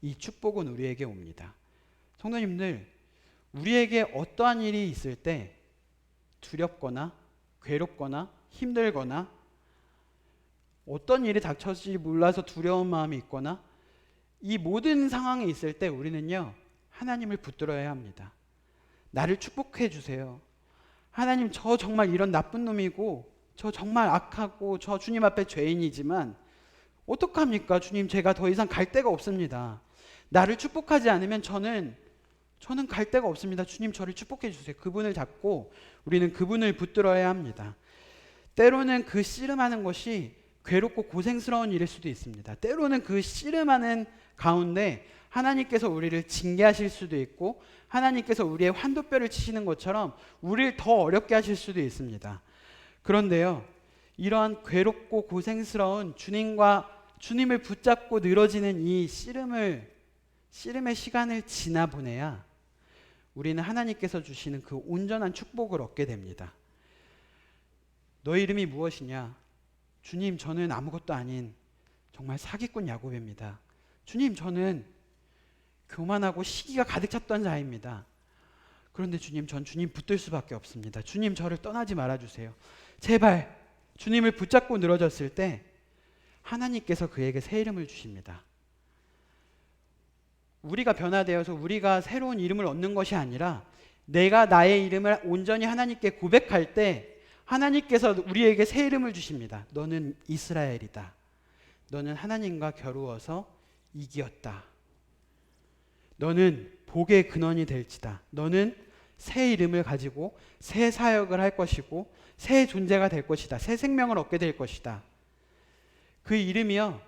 이 축복은 우리에게 옵니다. 성도님들, 우리에게 어떠한 일이 있을 때 두렵거나 괴롭거나 힘들거나 어떤 일이 닥쳐질지 몰라서 두려운 마음이 있거나 이 모든 상황에 있을 때 우리는요, 하나님을 붙들어야 합니다. 나를 축복해 주세요. 하나님, 저 정말 이런 나쁜 놈이고 저 정말 악하고 저 주님 앞에 죄인이지만 어떡합니까? 주님, 제가 더 이상 갈 데가 없습니다. 나를 축복하지 않으면 저는 갈 데가 없습니다. 주님, 저를 축복해 주세요. 그분을 잡고 우리는 그분을 붙들어야 합니다. 때로는 그 씨름하는 것이 괴롭고 고생스러운 일일 수도 있습니다. 때로는 그 씨름하는 가운데 하나님께서 우리를 징계하실 수도 있고 하나님께서 우리의 환도뼈를 치시는 것처럼 우리를 더 어렵게 하실 수도 있습니다. 그런데요, 이러한 괴롭고 고생스러운 주님을 붙잡고 늘어지는 이 씨름의 시간을 지나보내야 우리는 하나님께서 주시는 그 온전한 축복을 얻게 됩니다. 너의 이름이 무엇이냐? 주님, 저는 아무것도 아닌 정말 사기꾼 야곱입니다. 주님, 저는 교만하고 시기가 가득 찼던 자입니다. 그런데 주님, 전 주님 붙들 수밖에 없습니다. 주님, 저를 떠나지 말아주세요. 제발. 주님을 붙잡고 늘어졌을 때 하나님께서 그에게 새 이름을 주십니다. 우리가 변화되어서 우리가 새로운 이름을 얻는 것이 아니라 내가 나의 이름을 온전히 하나님께 고백할 때 하나님께서 우리에게 새 이름을 주십니다. 너는 이스라엘이다. 너는 하나님과 겨루어서 이기었다. 너는 복의 근원이 될지다. 너는 새 이름을 가지고 새 사역을 할 것이고 새 존재가 될 것이다. 새 생명을 얻게 될 것이다. 그 이름이요,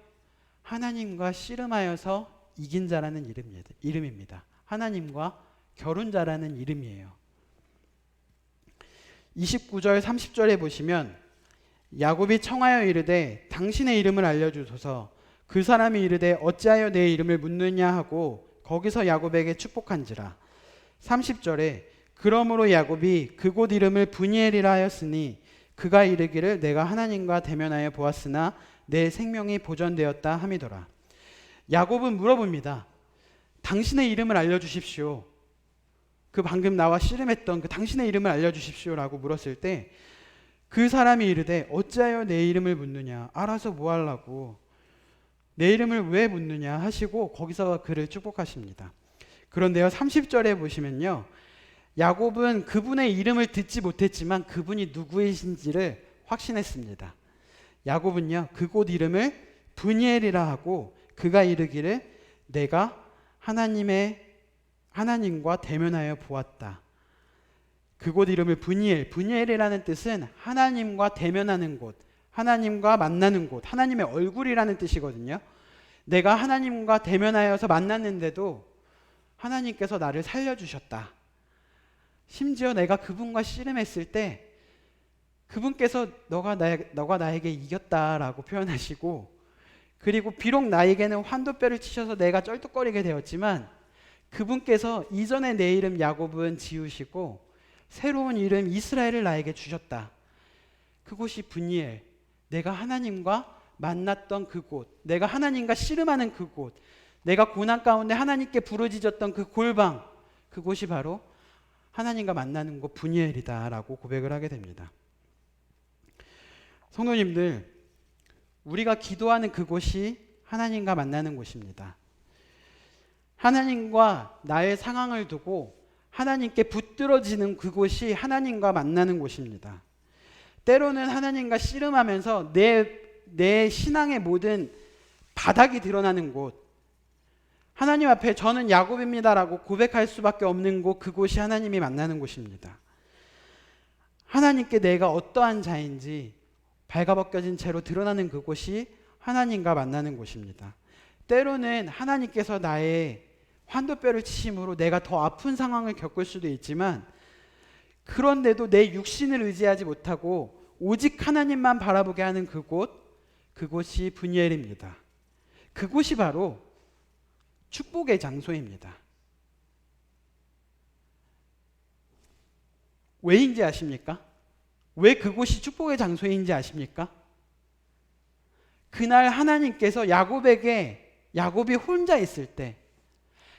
하나님과 씨름하여서 이긴 자라는 이름입니다. 하나님과 겨룬 자라는 이름이에요. 29절 30절에 보시면 야곱이 청하여 이르되 당신의 이름을 알려주소서. 그 사람이 이르되 어찌하여 내 이름을 묻느냐 하고 거기서 야곱에게 축복한지라. 30절에 그러므로 야곱이 그곳 이름을 브니엘이라 하였으니 그가 이르기를 내가 하나님과 대면하여 보았으나 내 생명이 보존되었다 함이더라. 야곱은 물어봅니다. 당신의 이름을 알려주십시오. 그 방금 나와 씨름했던 그 당신의 이름을 알려주십시오라고 물었을 때 그 사람이 이르되 어찌하여 내 이름을 묻느냐, 알아서 뭐 하려고, 내 이름을 왜 묻느냐 하시고 거기서 그를 축복하십니다. 그런데요, 30절에 보시면요, 야곱은 그분의 이름을 듣지 못했지만 그분이 누구이신지를 확신했습니다. 야곱은요, 그곳 이름을 브니엘이라 하고 그가 이르기를 내가 하나님과 대면하여 보았다. 그곳 이름을 브니엘이라는 뜻은 하나님과 대면하는 곳, 하나님과 만나는 곳, 하나님의 얼굴이라는 뜻이거든요. 내가 하나님과 대면하여서 만났는데도 하나님께서 나를 살려주셨다. 심지어 내가 그분과 씨름했을 때 그분께서 너가 나에게 이겼다라고 표현하시고, 그리고 비록 나에게는 환도뼈를 치셔서 내가 쩔뚝거리게 되었지만 그분께서 이전에 내 이름 야곱은 지우시고 새로운 이름 이스라엘을 나에게 주셨다. 그곳이 브니엘, 내가 하나님과 만났던 그곳, 내가 하나님과 씨름하는 그곳, 내가 고난 가운데 하나님께 부르짖었던 그 골방, 그곳이 바로 하나님과 만나는 곳 브니엘이다라고 고백을 하게 됩니다. 성도님들, 우리가 기도하는 그곳이 하나님과 만나는 곳입니다. 하나님과 나의 상황을 두고 하나님께 붙들어지는 그곳이 하나님과 만나는 곳입니다. 때로는 하나님과 씨름하면서 내 신앙의 모든 바닥이 드러나는 곳, 하나님 앞에 저는 야곱입니다라고 고백할 수밖에 없는 곳, 그곳이 하나님이 만나는 곳입니다. 하나님께 내가 어떠한 자인지 발가벗겨진 채로 드러나는 그곳이 하나님과 만나는 곳입니다. 때로는 하나님께서 나의 환도뼈를 치심으로 내가 더 아픈 상황을 겪을 수도 있지만, 그런데도 내 육신을 의지하지 못하고 오직 하나님만 바라보게 하는 그곳이 분이엘입니다. 그곳이 바로 축복의 장소입니다. 왜인지 아십니까? 왜 그곳이 축복의 장소인지 아십니까? 그날 하나님께서 야곱이 혼자 있을 때,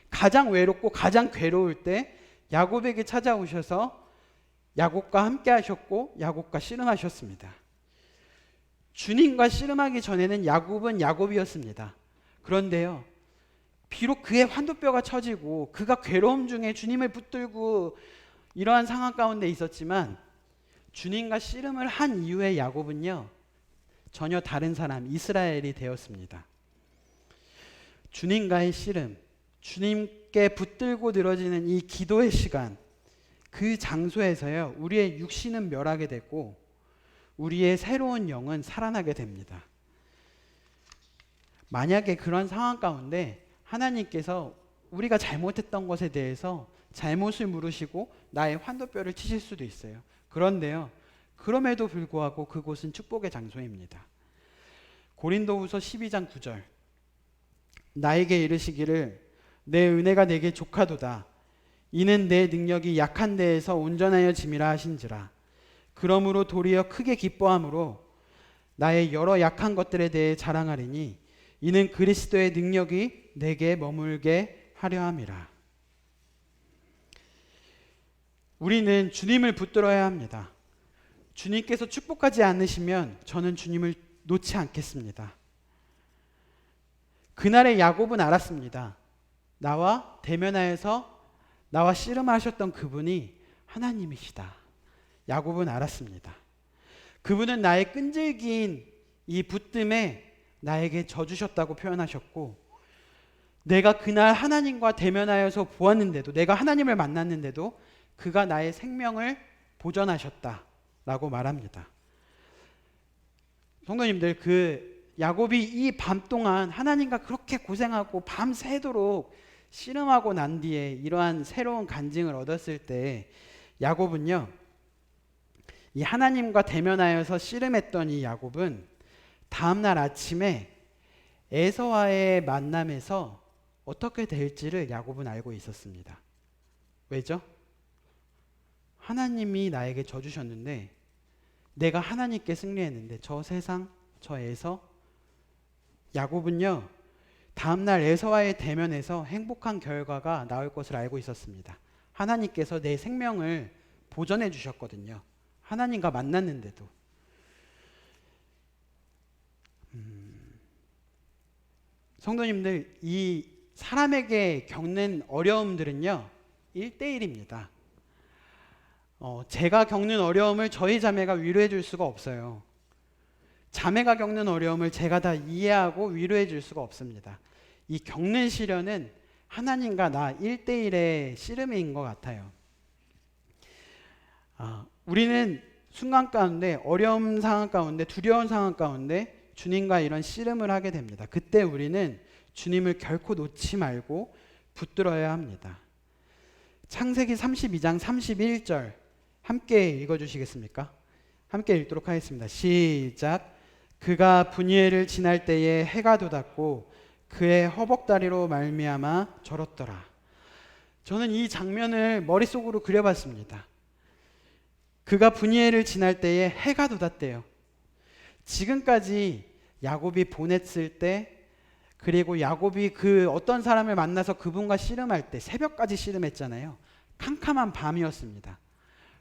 가장 외롭고 가장 괴로울 때 야곱에게 찾아오셔서 야곱과 함께 하셨고 야곱과 씨름하셨습니다. 주님과 씨름하기 전에는 야곱은 야곱이었습니다. 그런데요, 비록 그의 환도뼈가 처지고 그가 괴로움 중에 주님을 붙들고 이러한 상황 가운데 있었지만, 주님과 씨름을 한 이후에 야곱은요, 전혀 다른 사람, 이스라엘이 되었습니다. 주님과의 씨름, 주님께 붙들고 늘어지는 이 기도의 시간, 그 장소에서요, 우리의 육신은 멸하게 되고 우리의 새로운 영은 살아나게 됩니다. 만약에 그런 상황 가운데 하나님께서 우리가 잘못했던 것에 대해서 잘못을 물으시고 나의 환도뼈를 치실 수도 있어요. 그런데요, 그럼에도 불구하고 그곳은 축복의 장소입니다. 고린도후서 12장 9절, 나에게 이르시기를 내 은혜가 내게 족하도다. 이는 내 능력이 약한 데에서 온전하여 짐이라 하신지라. 그러므로 도리어 크게 기뻐함으로 나의 여러 약한 것들에 대해 자랑하리니 이는 그리스도의 능력이 내게 머물게 하려 함이라. 우리는 주님을 붙들어야 합니다. 주님께서 축복하지 않으시면 저는 주님을 놓지 않겠습니다. 그날의 야곱은 알았습니다. 나와 대면하여서 나와 씨름하셨던 그분이 하나님이시다. 야곱은 알았습니다. 그분은 나의 끈질긴 이 붙듦에 나에게 져주셨다고 표현하셨고, 내가 그날 하나님과 대면하여서 보았는데도, 내가 하나님을 만났는데도 그가 나의 생명을 보전하셨다라고 말합니다. 성도님들, 그 야곱이 이 밤 동안 하나님과 그렇게 고생하고 밤새도록 씨름하고 난 뒤에 이러한 새로운 간증을 얻었을 때, 야곱은요, 이 하나님과 대면하여서 씨름했던 이 야곱은 다음날 아침에 에서와의 만남에서 어떻게 될지를 야곱은 알고 있었습니다. 왜죠? 하나님이 나에게 져주셨는데, 내가 하나님께 승리했는데 저 세상, 저 에서, 야곱은요, 다음날 에서와의 대면에서 행복한 결과가 나올 것을 알고 있었습니다. 하나님께서 내 생명을 보전해 주셨거든요. 하나님과 만났는데도. 성도님들, 이 사람에게 겪는 어려움들은요, 1대1입니다. 제가 겪는 어려움을 저희 자매가 위로해 줄 수가 없어요. 자매가 겪는 어려움을 제가 다 이해하고 위로해 줄 수가 없습니다. 이 겪는 시련은 하나님과 나 1대1의 씨름인 것 같아요. 우리는 순간 가운데, 어려운 상황 가운데, 두려운 상황 가운데 주님과 이런 씨름을 하게 됩니다. 그때 우리는 주님을 결코 놓지 말고 붙들어야 합니다. 창세기 32장 31절 함께 읽어주시겠습니까? 함께 읽도록 하겠습니다. 시작. 그가 분이엘을 지날 때에 해가 돋았고 그의 허벅다리로 말미암아 절었더라. 저는 이 장면을 머릿속으로 그려봤습니다. 그가 분이엘을 지날 때에 해가 돋았대요. 지금까지 야곱이 보냈을 때, 그리고 야곱이 그 어떤 사람을 만나서 그분과 씨름할 때 새벽까지 씨름했잖아요. 캄캄한 밤이었습니다.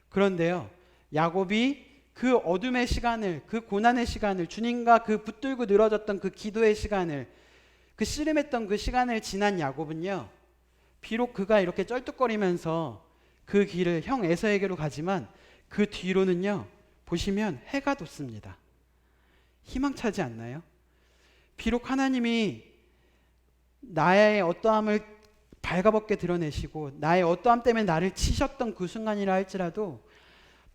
그런데요, 야곱이 그 어둠의 시간을, 그 고난의 시간을, 주님과 그 붙들고 늘어졌던 그 기도의 시간을, 그 씨름했던 그 시간을 지난 야곱은요, 비록 그가 이렇게 쩔뚝거리면서 그 길을 형 에서에게로 가지만 그 뒤로는요, 보시면 해가 돋습니다. 희망차지 않나요? 비록 하나님이 나의 어떠함을 발가벗게 드러내시고 나의 어떠함 때문에 나를 치셨던 그 순간이라 할지라도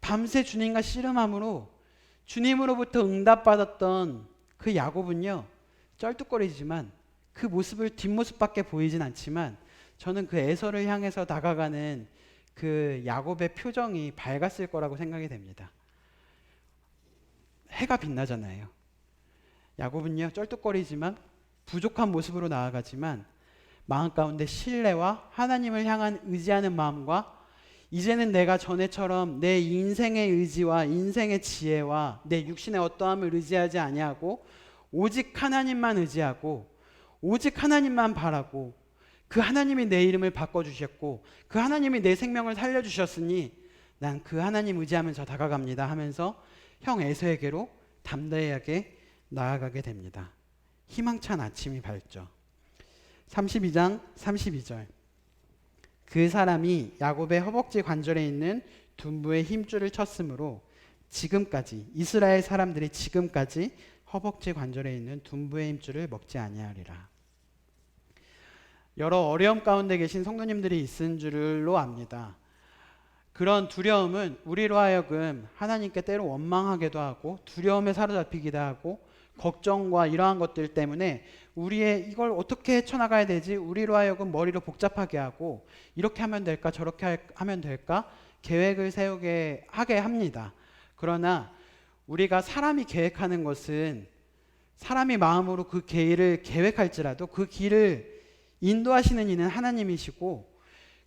밤새 주님과 씨름함으로 주님으로부터 응답받았던 그 야곱은요, 쩔뚝거리지만 그 모습을 뒷모습밖에 보이진 않지만 저는 그 에서를 향해서 다가가는 그 야곱의 표정이 밝았을 거라고 생각이 됩니다. 해가 빛나잖아요. 야곱은요, 쩔뚝거리지만 부족한 모습으로 나아가지만 마음 가운데 신뢰와 하나님을 향한 의지하는 마음과 이제는 내가 전에처럼 내 인생의 의지와 인생의 지혜와 내 육신의 어떠함을 의지하지 아니하고 오직 하나님만 의지하고 오직 하나님만 바라고 그 하나님이 내 이름을 바꿔주셨고 그 하나님이 내 생명을 살려주셨으니 난 그 하나님 의지하면서 다가갑니다 하면서 형 에서에게로 담대하게 나아가게 됩니다. 희망찬 아침이 밝죠. 32장 32절 그 사람이 야곱의 허벅지 관절에 있는 둔부의 힘줄을 쳤으므로 지금까지 이스라엘 사람들이 지금까지 허벅지 관절에 있는 둔부의 힘줄을 먹지 아니하리라. 여러 어려움 가운데 계신 성도님들이 있은 줄로 압니다. 그런 두려움은 우리로 하여금 하나님께 때로 원망하기도 하고 두려움에 사로잡히기도 하고 걱정과 이러한 것들 때문에 우리의 이걸 어떻게 헤쳐나가야 되지? 우리로 하여금 머리를 복잡하게 하고 이렇게 하면 될까 저렇게 하면 될까 계획을 세우게 하게 합니다. 그러나 우리가 사람이 계획하는 것은 사람이 마음으로 그 길을 계획할지라도 그 길을 인도하시는 이는 하나님이시고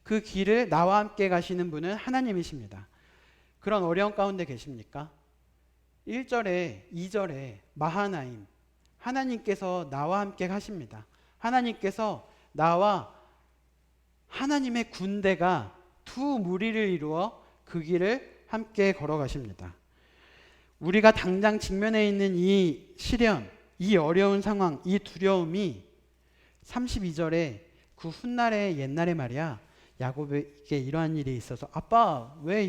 그 길을 나와 함께 가시는 분은 하나님이십니다. 그런 어려움 가운데 계십니까? 1절에 2절에 마하나임 하나님께서 나와 함께 하십니다. 하나님께서 나와 하나님의 군대가 두 무리를 이루어 그 길을 함께 걸어가십니다. 우리가 당장 직면해 있는 이 시련, 이 어려운 상황, 이 두려움이 32절에 그 훗날에 옛날에 말이야 야곱에게 이러한 일이 있어서 아빠 왜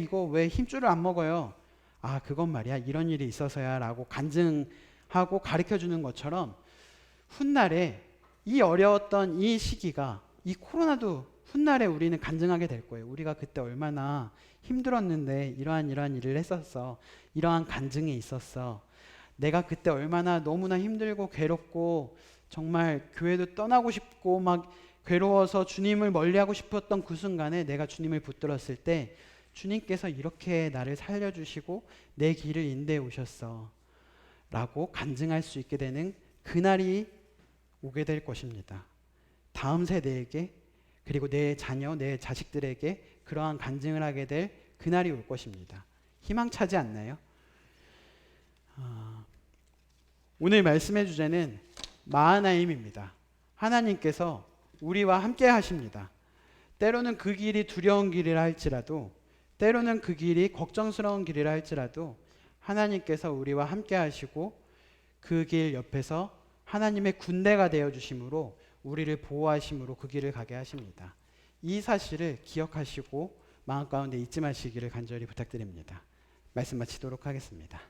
힘줄을 안 먹어요? 아 그건 말이야 이런 일이 있어서야 라고 간증하고 가르쳐주는 것처럼 훗날에 이 어려웠던 이 시기가 이 코로나도 훗날에 우리는 간증하게 될 거예요. 우리가 그때 얼마나 힘들었는데 이러한 일을 했었어. 이러한 간증이 있었어. 내가 그때 얼마나 너무나 힘들고 괴롭고 정말 교회도 떠나고 싶고 막 괴로워서 주님을 멀리하고 싶었던 그 순간에 내가 주님을 붙들었을 때 주님께서 이렇게 나를 살려주시고 내 길을 인도해 오셨어 라고 간증할 수 있게 되는 그날이 오게 될 것입니다. 다음 세대에게 그리고 내 자녀, 내 자식들에게 그러한 간증을 하게 될 그날이 올 것입니다. 희망차지 않나요? 오늘 말씀의 주제는 마하나임입니다. 하나님께서 우리와 함께 하십니다. 때로는 그 길이 두려운 길이라 할지라도 때로는 그 길이 걱정스러운 길이라 할지라도 하나님께서 우리와 함께 하시고 그 길 옆에서 하나님의 군대가 되어주심으로 우리를 보호하심으로 그 길을 가게 하십니다. 이 사실을 기억하시고 마음 가운데 잊지 마시기를 간절히 부탁드립니다. 말씀 마치도록 하겠습니다.